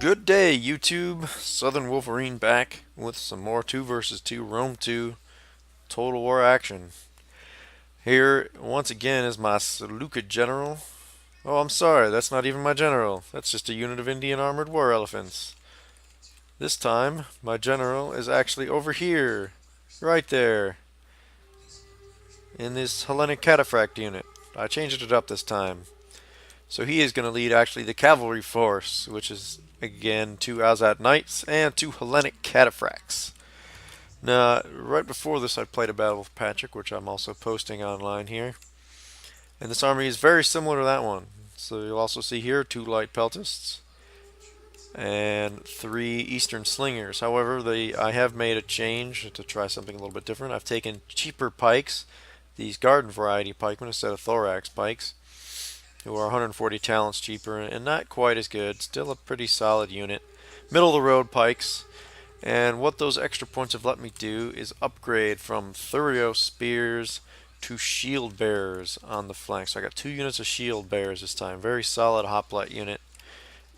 Good day, YouTube. Southern Wolverine back with some more 2 versus 2 Rome 2 Total War action. Here, once again, is my Seleucid general. Oh, I'm sorry, that's not even my general. That's just a unit of Indian armored war elephants. This time, my general is actually over here. Right there. In this Hellenic cataphract unit. I changed it up this time. So he is going to lead actually the cavalry force, which is again 2 Azat Knights and 2 Hellenic cataphracts. Now, right before this I played a battle with Patrick, which I'm also posting online here. And this army is very similar to that one. So you'll also see here 2 light peltasts and 3 eastern slingers. However, I have made a change to try something a little bit different. I've taken cheaper pikes, these garden variety pikemen instead of thorax pikes, who are 140 talents cheaper and not quite as good. Still a pretty solid unit. Middle of the road pikes. And what those extra points have let me do is upgrade from Thurio spears to shield bearers on the flank. So I got 2 units of shield bearers this time. Very solid hoplite unit.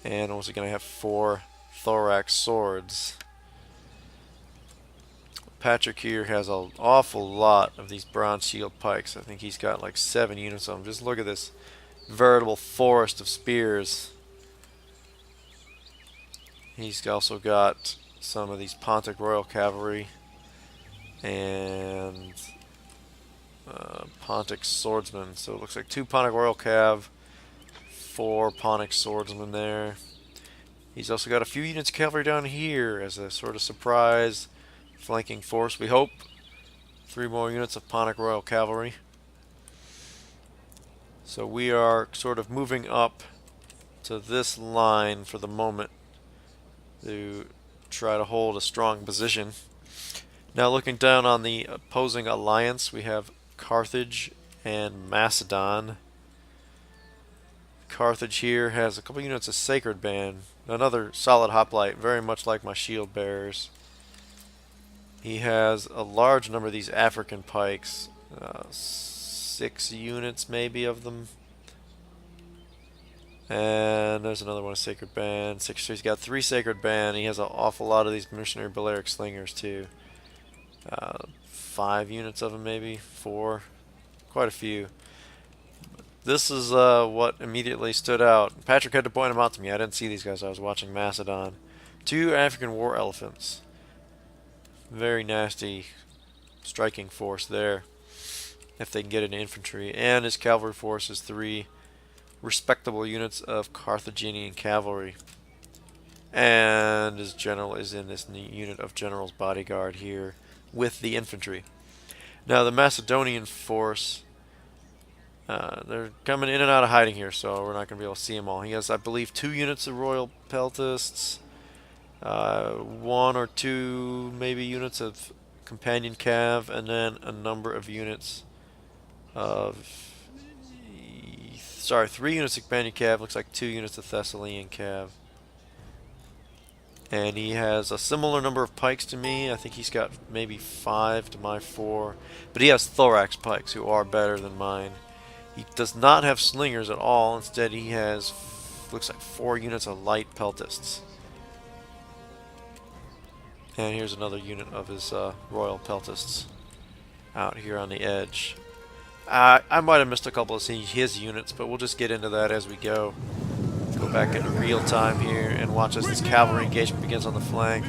And also going to have 4 thorax swords. Patrick here has an awful lot of these bronze shield pikes. I think he's got like 7 units of them. Just look at this veritable forest of spears. He's also got some of these Pontic Royal Cavalry and Pontic Swordsmen. So it looks like 2 Pontic Royal Cav, 4 Pontic Swordsmen there. He's also got a few units of cavalry down here as a sort of surprise flanking force. We hope 3 more units of Pontic Royal Cavalry. So we are sort of moving up to this line for the moment to try to hold a strong position. Now looking down on the opposing alliance, we have Carthage and Macedon. Carthage here has a couple units of Sacred Band, another solid hoplite, very much like my shield bearers. He has a large number of these African pikes, 6 units maybe of them. And there's another one of Sacred Band. So he's got 3 Sacred Band. He has an awful lot of these Missionary Balearic Slingers too. 5 units of them maybe, 4. Quite a few. This is what immediately stood out. Patrick had to point them out to me. I didn't see these guys. I was watching Macedon. 2 African war elephants. Very nasty striking force there, if they can get into infantry. And his cavalry force is 3 respectable units of Carthaginian cavalry. And his general is in this unit of general's bodyguard here with the infantry. Now the Macedonian force, they're coming in and out of hiding here, so we're not going to be able to see them all. He has, I believe, 2 units of royal peltasts, 1 or 2 maybe units of companion cav, and then a number of units of 3 units of companion cav, looks like 2 units of Thessalian cav. And he has a similar number of pikes to me. I think he's got maybe 5 to my 4. But he has thorax pikes, who are better than mine. He does not have slingers at all. Instead, he has, looks like 4 units of light peltasts. And here's another unit of his royal peltasts out here on the edge. I might have missed a couple of his units, but we'll just get into that as we go. Go back into real time here and watch as this cavalry engagement begins on the flank.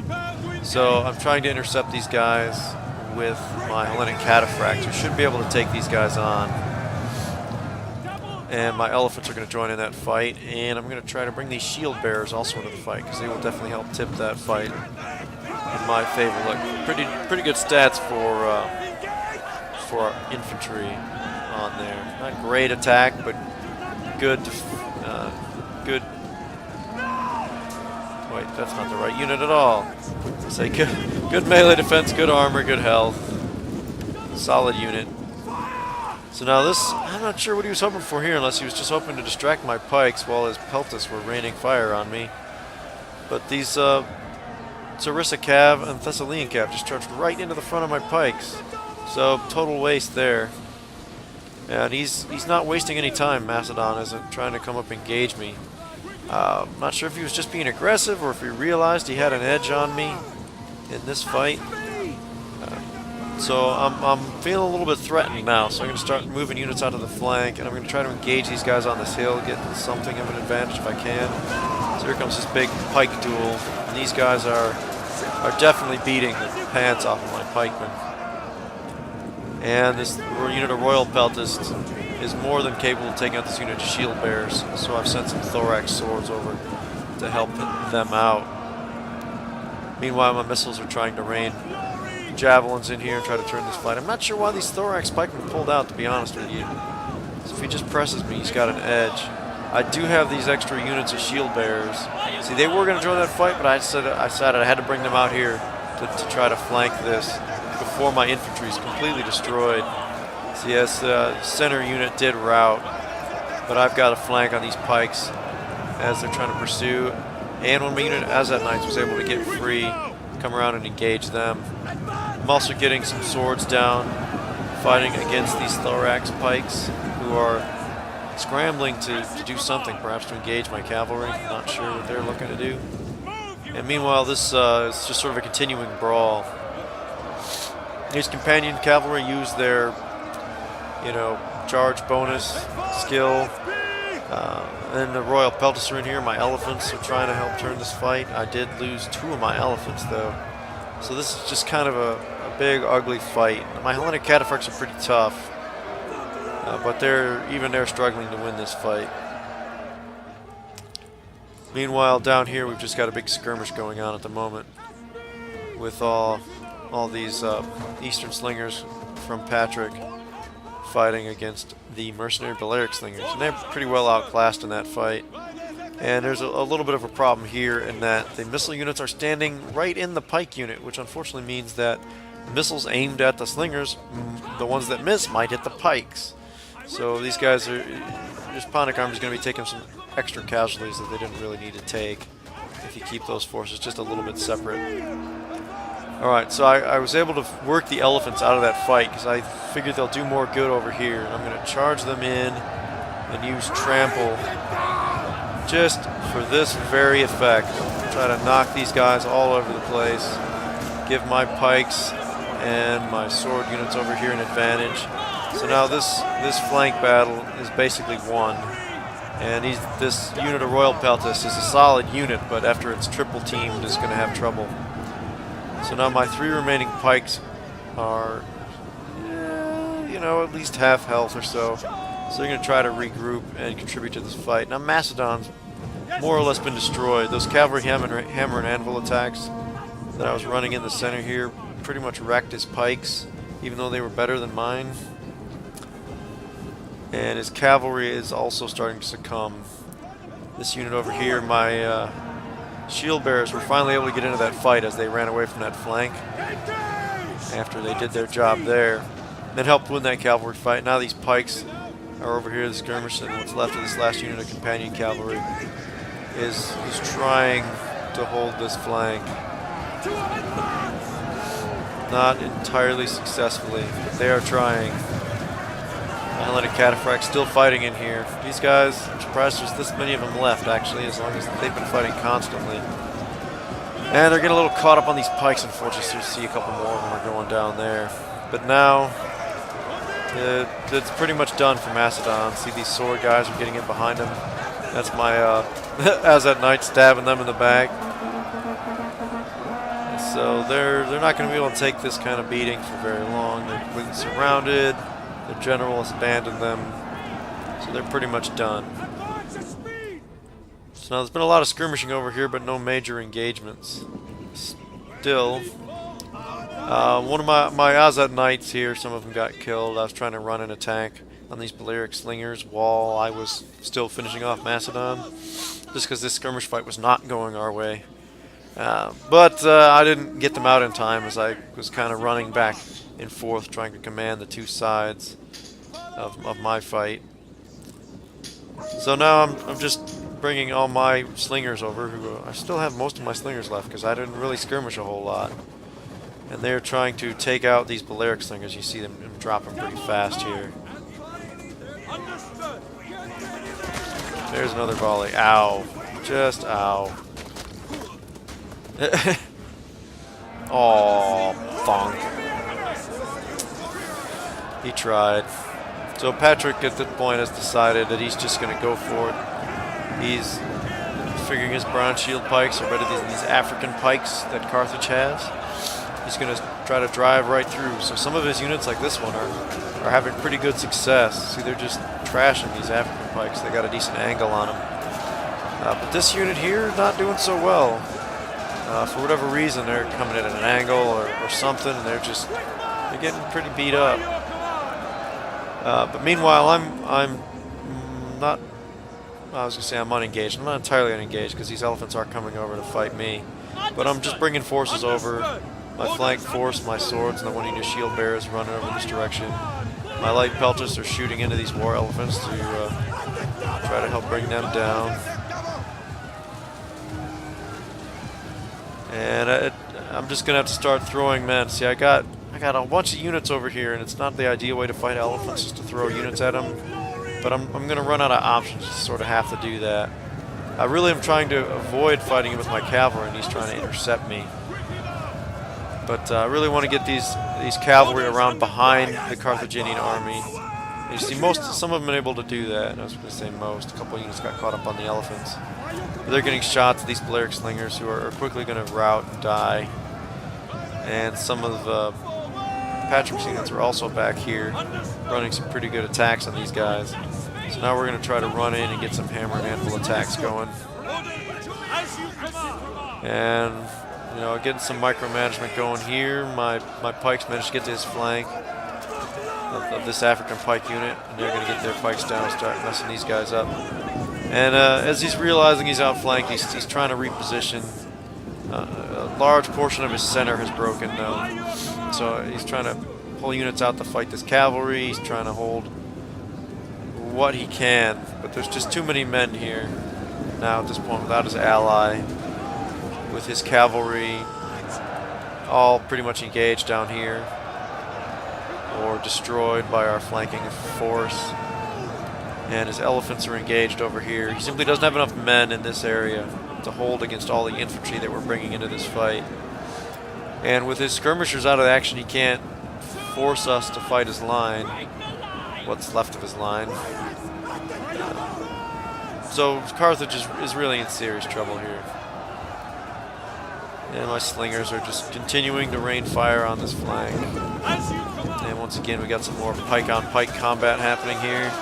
So I'm trying to intercept these guys with my Hellenic cataphracts, who should be able to take these guys on. And my elephants are going to join in that fight, and I'm going to try to bring these shield bearers also into the fight, because they will definitely help tip that fight in my favor. Look, pretty good stats for infantry on there. Not great attack, but good. Good. Wait, that's not the right unit at all. Say good melee defense, good armor, good health, solid unit. So now this, I'm not sure what he was hoping for here, unless he was just hoping to distract my pikes while his peltasts were raining fire on me. But these Sarissa Cav and Thessalian Cav just charged right into the front of my pikes. So total waste there. And he's not wasting any time, Macedon isn't, trying to come up and engage me. Not sure if he was just being aggressive or if he realized he had an edge on me in this fight. So I'm feeling a little bit threatened now, so I'm going to start moving units out of the flank, and I'm going to try to engage these guys on this hill, get something of an advantage if I can. So here comes this big pike duel, and these guys are definitely beating the pants off of my pikemen. And this unit of Royal Peltists is more than capable of taking out this unit of shield bearers, so I've sent some thorax swords over to help them out. Meanwhile, my missiles are trying to rain javelins in here and try to turn this fight. I'm not sure why these thorax pikemen pulled out, to be honest with you. So if he just presses me, he's got an edge. I do have these extra units of shield bearers. See, they were going to join that fight, but I decided I had to bring them out here to try to flank this before my infantry is completely destroyed. So yes, the center unit did rout, but I've got a flank on these pikes as they're trying to pursue. And when my unit Azad Knights was able to get free, come around and engage them. I'm also getting some swords down, fighting against these thorax pikes who are scrambling to do something, perhaps to engage my cavalry. I'm not sure what they're looking to do. And meanwhile, this is just sort of a continuing brawl. These companion cavalry use their, charge bonus skill. And the Royal Peltists are in here. My elephants are trying to help turn this fight. I did lose 2 of my elephants, though. So this is just kind of a big, ugly fight. My Hellenic cataphracts are pretty tough. But they're struggling to win this fight. Meanwhile, down here, we've just got a big skirmish going on at the moment with all these Eastern slingers from Patrick fighting against the mercenary Balearic slingers, and they're pretty well outclassed in that fight. And there's a little bit of a problem here in that the missile units are standing right in the pike unit, which unfortunately means that missiles aimed at the slingers, the ones that miss, might hit the pikes. So these guys are, this Ponic army is going to be taking some extra casualties that they didn't really need to take if you keep those forces just a little bit separate. Alright, so I was able to work the elephants out of that fight because I figured they'll do more good over here. I'm going to charge them in and use trample just for this very effect. Try to knock these guys all over the place. Give my pikes and my sword units over here an advantage. So now this flank battle is basically won. And this unit of Royal Peltists is a solid unit, but after it's triple teamed, is going to have trouble. So now my 3 remaining pikes are, at least half health or so. So they're going to try to regroup and contribute to this fight. Now Macedon's more or less been destroyed. Those cavalry hammer and anvil attacks that I was running in the center here pretty much wrecked his pikes, even though they were better than mine. And his cavalry is also starting to succumb. This unit over here, my shield bearers were finally able to get into that fight as they ran away from that flank after they did their job there. Then helped win that cavalry fight. Now these pikes are over here, the skirmish, and what's left of this last unit of companion cavalry is trying to hold this flank. Not entirely successfully, but they are trying. Hellenic Cataphract still fighting in here. These guys, I'm surprised there's this many of them left, actually, as long as they've been fighting constantly. And they're getting a little caught up on these pikes, unfortunately, so you see a couple more of them are going down there. But now, it's pretty much done for Macedon. See, these sword guys are getting in behind them. That's my Azad Knight stabbing them in the back. So they're not going to be able to take this kind of beating for very long. They're completely surrounded. The general has abandoned them, so they're pretty much done. So now there's been a lot of skirmishing over here, but no major engagements. Still, one of my Azad Knights here, some of them got killed. I was trying to run an attack on these Balearic slingers while I was still finishing off Macedon, just because this skirmish fight was not going our way. But I didn't get them out in time as I was kind of running back and forth trying to command the 2 sides of my fight. So now I'm just bringing all my slingers over. I still have most of my slingers left because I didn't really skirmish a whole lot. And they're trying to take out these Balearic slingers. You see them dropping pretty fast here. There's another volley. Ow. Just ow. Oh, thonk. He tried. So Patrick at this point has decided that he's just going to go for it. He's figuring his bronze shield pikes are better than these African pikes that Carthage has. He's going to try to drive right through. So some of his units, like this one, are having pretty good success. See, they're just trashing these African pikes. They got a decent angle on them. But this unit here, not doing so well. For whatever reason, they're coming in at an angle or something, and they're getting pretty beat up. But meanwhile, I'm not. I was gonna say I'm unengaged. I'm not entirely unengaged because these elephants are coming over to fight me. But I'm just bringing forces over. My flank force, my swords, and the 1 unit shield bearers running over this direction. My light pelters are shooting into these war elephants to try to help bring them down. And I'm just gonna have to start throwing men. See, I got a bunch of units over here, and it's not the ideal way to fight elephants, just to throw units at them. But I'm gonna run out of options. Just sort of have to do that. I really am trying to avoid fighting him with my cavalry, and he's trying to intercept me. But I really want to get these cavalry around behind the Carthaginian army. You see, some of them have been able to do that. And I was going to say most. A couple of units got caught up on the elephants. But they're getting shots at these Balearic slingers who are quickly going to rout and die. And some of Patrick's units are also back here, running some pretty good attacks on these guys. So now we're going to try to run in and get some hammer and anvil attacks going. And, you know, getting some micromanagement going here. My pikes managed to get to his flank of this African pike unit, and they're going to get their pikes down and start messing these guys up. And as he's realizing he's outflanked, he's trying to reposition. A large portion of his center has broken though, so he's trying to pull units out to fight this cavalry. He's trying to hold what he can, but there's just too many men here now at this point without his ally, with his cavalry all pretty much engaged down here or destroyed by our flanking force, and his elephants are engaged over here. He simply doesn't have enough men in this area to hold against all the infantry that we're bringing into this fight. And with his skirmishers out of action, he can't force us to fight his line, what's left of his line. So Carthage is really in serious trouble here. And my slingers are just continuing to rain fire on this flank. And once again, we got some more pike-on-pike combat happening here.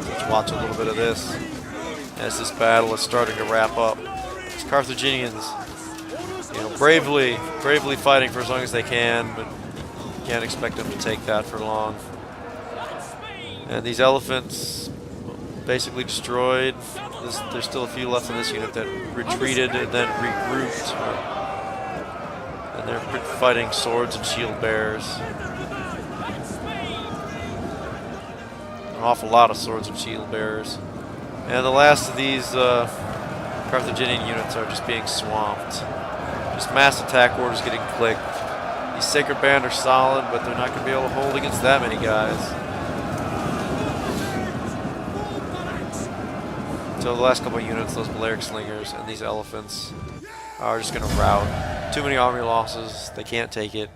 Let's watch a little bit of this as this battle is starting to wrap up. These Carthaginians, you know, bravely fighting for as long as they can, but you can't expect them to take that for long. And these elephants basically destroyed. There's still a few left in this unit that retreated and then regrouped. And they're fighting swords and shield bearers. An awful lot of swords and shield bearers. And the last of these Carthaginian units are just being swamped. Just mass attack orders getting clicked. These Sacred Band are solid, but they're not going to be able to hold against that many guys. So the last couple of units, those Balearic slingers and these elephants, are just going to rout. Too many army losses. They can't take it.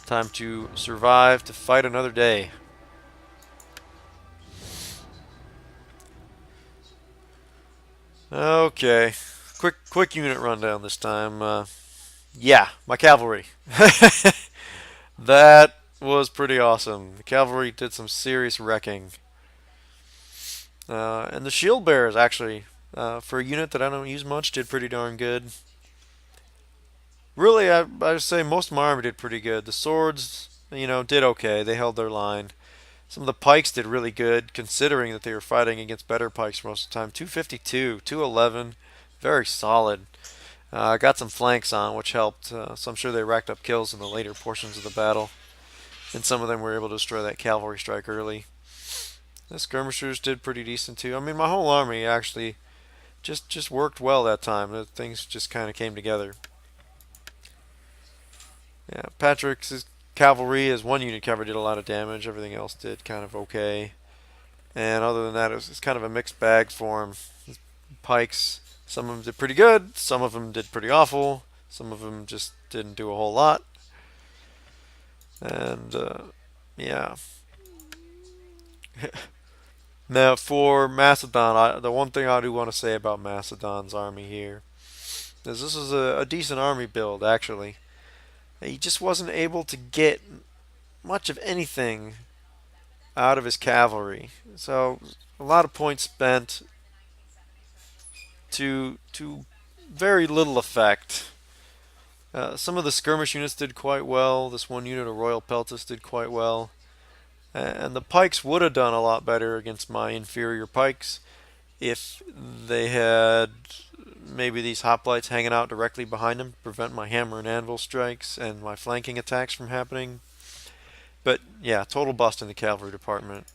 Time to survive, to fight another day. Okay, quick unit rundown this time. Yeah, my cavalry. That was pretty awesome. The cavalry did some serious wrecking. And the shield bearers, actually, for a unit that I don't use much, did pretty darn good. Really, I'd say most of my army did pretty good. The swords, you know, did okay. They held their line. Some of the pikes did really good, considering that they were fighting against better pikes most of the time. 252, 211, very solid. Got some flanks on, which helped. So I'm sure they racked up kills in the later portions of the battle. And some of them were able to destroy that cavalry strike early. The skirmishers did pretty decent too. I mean, my whole army actually just worked well that time. Things just kind of came together. Yeah, Patrick's cavalry, as one unit cavalry, did a lot of damage. Everything else did kind of okay. And other than that, it's kind of a mixed bag for him. Pikes, some of them did pretty good, some of them did pretty awful, some of them just didn't do a whole lot. And yeah. Now for Macedon, the one thing I do want to say about Macedon's army here is this is a decent army build actually. He just wasn't able to get much of anything out of his cavalry. So a lot of points spent to very little effect. Some of the skirmish units did quite well. This one unit of Royal Peltis did quite well. And the pikes would have done a lot better against my inferior pikes if they had maybe these hoplites hanging out directly behind them to prevent my hammer and anvil strikes and my flanking attacks from happening. But yeah, total bust in the cavalry department.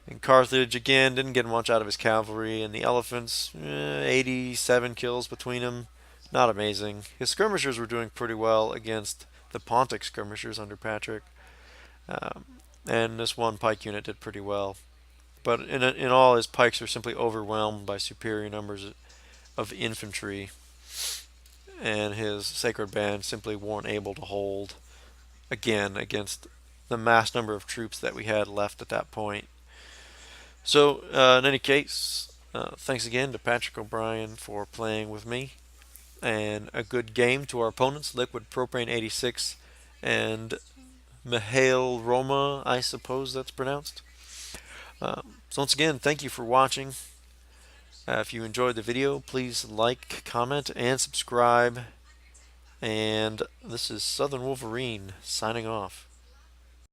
And Carthage again didn't get much out of his cavalry, and the elephants, 87 kills between them, not amazing. His skirmishers were doing pretty well against the Pontic skirmishers under Patrick, um, and this one pike unit did pretty well. But in all, his pikes were simply overwhelmed by superior numbers of infantry, and his sacred band simply weren't able to hold again against the mass number of troops that we had left at that point. So, in any case, thanks again to Patrick O'Brien for playing with me, and a good game to our opponents, Liquid Propane 86 and Mihail Roma, I suppose that's pronounced. So once again, thank you for watching. If you enjoyed the video, please like, comment, and subscribe. And this is Southern Wolverine signing off.